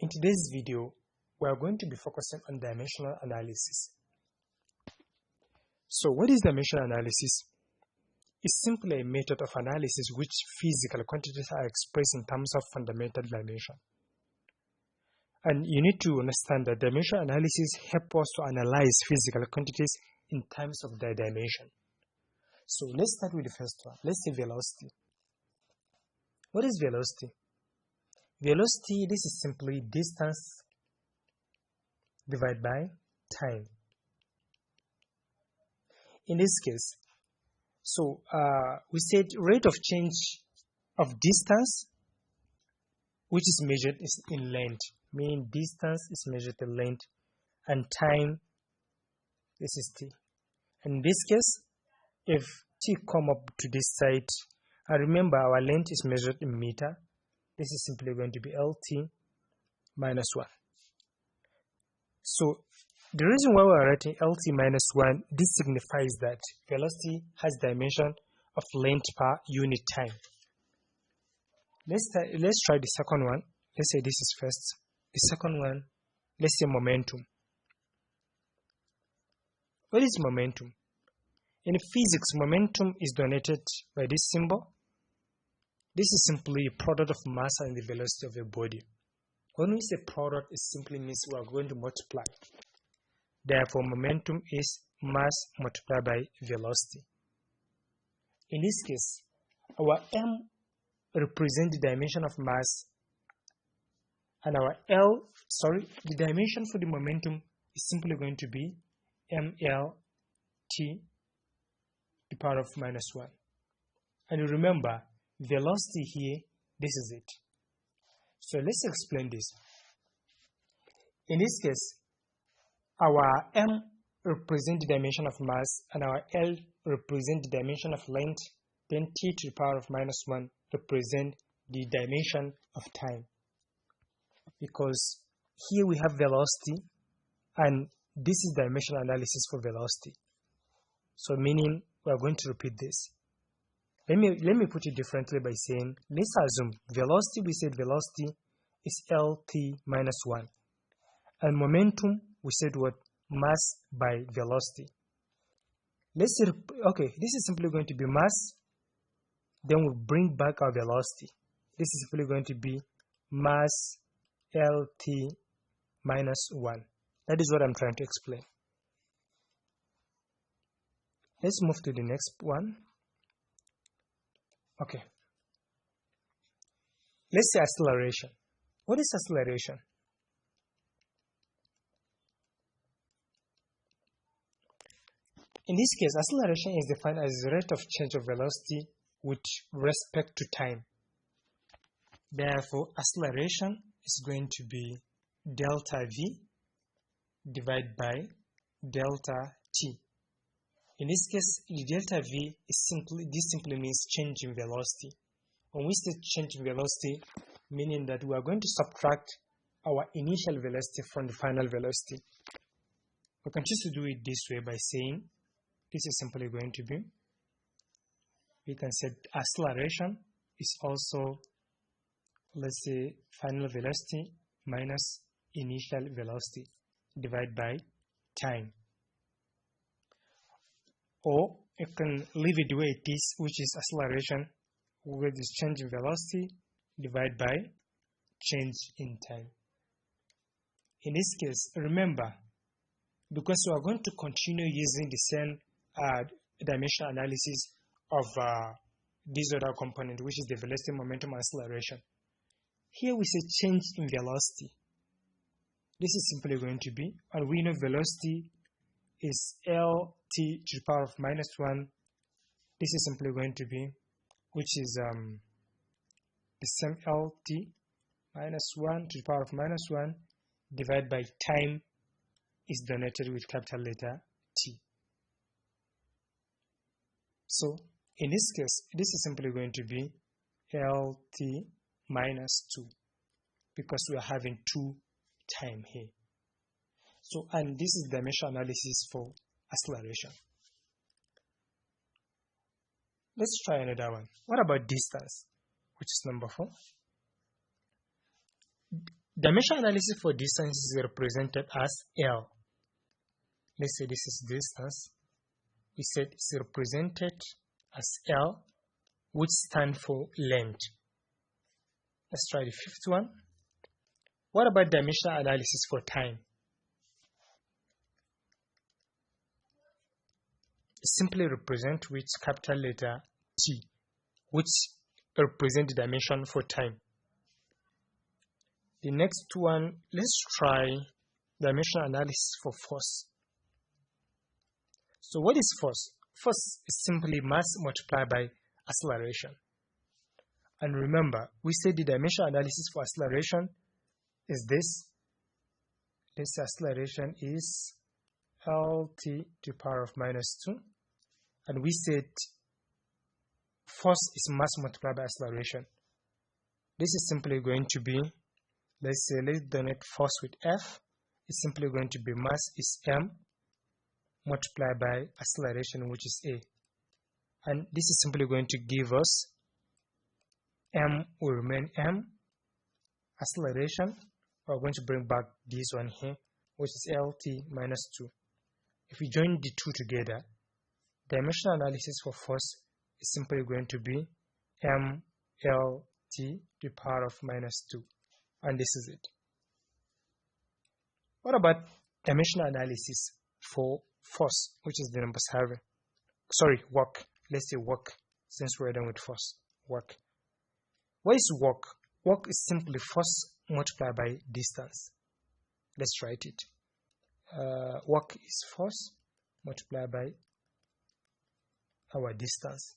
In today's video, we are going to be focusing on dimensional analysis. So what is dimensional analysis? It's simply a method of analysis which physical quantities are expressed in terms of fundamental dimension. And you need to understand that dimensional analysis helps us to analyze physical quantities in terms of their dimension. So let's start with the first one. Let's say velocity. What is velocity? Velocity, this is simply distance divided by time. In this case, so we said rate of change of distance, which is measured in length, meaning distance is measured in length, and time, this is t. In this case, if t come up to this side, and remember our length is measured in meter, this is simply going to be LT minus 1. So the reason why we are writing LT minus 1, this signifies that velocity has dimension of length per unit time. Let's try the second one. Let's say this is first. The second one, let's say momentum. What is momentum? In physics, momentum is denoted by this symbol. This is simply a product of mass and the velocity of a body. When we say product, it simply means we are going to multiply. Therefore, momentum is mass multiplied by velocity. In this case, our m represents the dimension of mass, and our the dimension for the momentum is simply going to be ml t the power of minus 1. And remember, velocity here, this is it. So let's explain this. In this case, our m represents the dimension of mass and our l represents the dimension of length, then t to the power of minus 1 represent the dimension of time. Because here we have velocity and this is dimensional analysis for velocity. So meaning we are going to repeat this. Let me put it differently by saying, let's assume velocity, we said velocity is LT minus 1. And momentum, we said what? Mass by velocity. Let's say, okay, this is simply going to be mass. Then we bring back our velocity. This is simply going to be mass LT minus 1. That is what I'm trying to explain. Let's move to the next one. Okay. Let's say acceleration. What is acceleration? In this case, acceleration is defined as the rate of change of velocity with respect to time. Therefore, acceleration is going to be delta v divided by delta t. In this case, the delta v is simply means change in velocity. When we say change in velocity, meaning that we are going to subtract our initial velocity from the final velocity. We can choose to do it this way by saying this is simply going to be, we can say acceleration is also, let's say, final velocity minus initial velocity divided by time. Or you can leave it the way it is, which is acceleration with this change in velocity divided by change in time. In this case, remember, because we are going to continue using the same dimensional analysis of this other component, which is the velocity, momentum, and acceleration. Here we say change in velocity. This is simply going to be, and we know velocity is LT to the power of minus 1. This is simply going to be, which is the same LT minus 1 to the power of minus 1 divided by time is denoted with capital letter T. So in this case, this is simply going to be LT minus 2 because we are having 2 time here. So, and this is dimensional analysis for acceleration. Let's try another one. What about distance, which is number 4? Dimensional analysis for distance is represented as L. Let's say this is distance. We said it's represented as L, which stands for length. Let's try the fifth one. What about dimensional analysis for time? Simply represent with capital letter T, which represent the dimension for time. The next one, let's try dimensional analysis for force. So what is force? Force is simply mass multiplied by acceleration. And remember, we said the dimensional analysis for acceleration is this. This acceleration is Lt to the power of -2. And we said force is mass multiplied by acceleration. This is simply going to be, let's say, let's denote force with F. It's simply going to be mass is M multiplied by acceleration, which is A. And this is simply going to give us M will remain M. Acceleration, we're going to bring back this one here, which is Lt -2. If we join the two together, dimensional analysis for force is simply going to be mLt to the power of -2. And this is it. What about dimensional analysis for force, which is the number 7? Sorry, work. Let's say work, since we're done with force. Work. What is work? Work is simply force multiplied by distance. Let's write it. Work is force multiplied by our distance.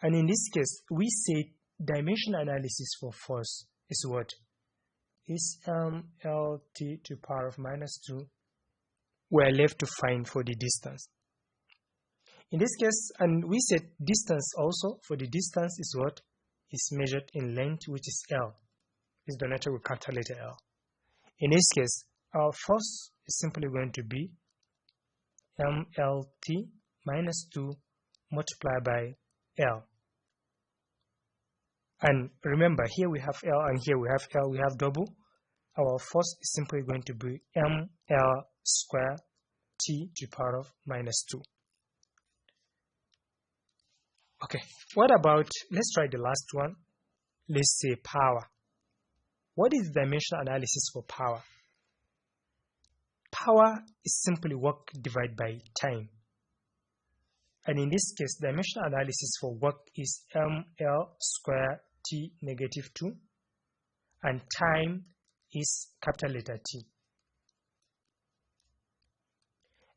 And in this case, we say dimensional analysis for force is what? Is Lt to the power of -2. We're left to find for the distance. In this case, and we said distance also, for the distance is what? Is measured in length, which is L. Is denoted with capital letter L. In this case, our force is simply going to be mLt -2 multiplied by L. And remember, here we have L and here we have L, we have double. Our force is simply going to be mL square T to the power of -2. Okay, what about, let's try the last one. Let's say power. What is dimensional analysis for power? Power is simply work divided by time. And in this case, dimensional analysis for work is mL square T -2. And time is capital letter T.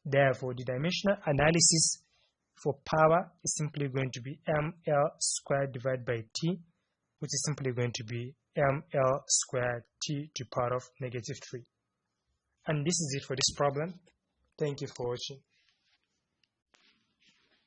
Therefore, the dimensional analysis for power is simply going to be mL squared divided by T, which is simply going to be mL squared T to the power of -3. And this is it for this problem. Thank you for watching.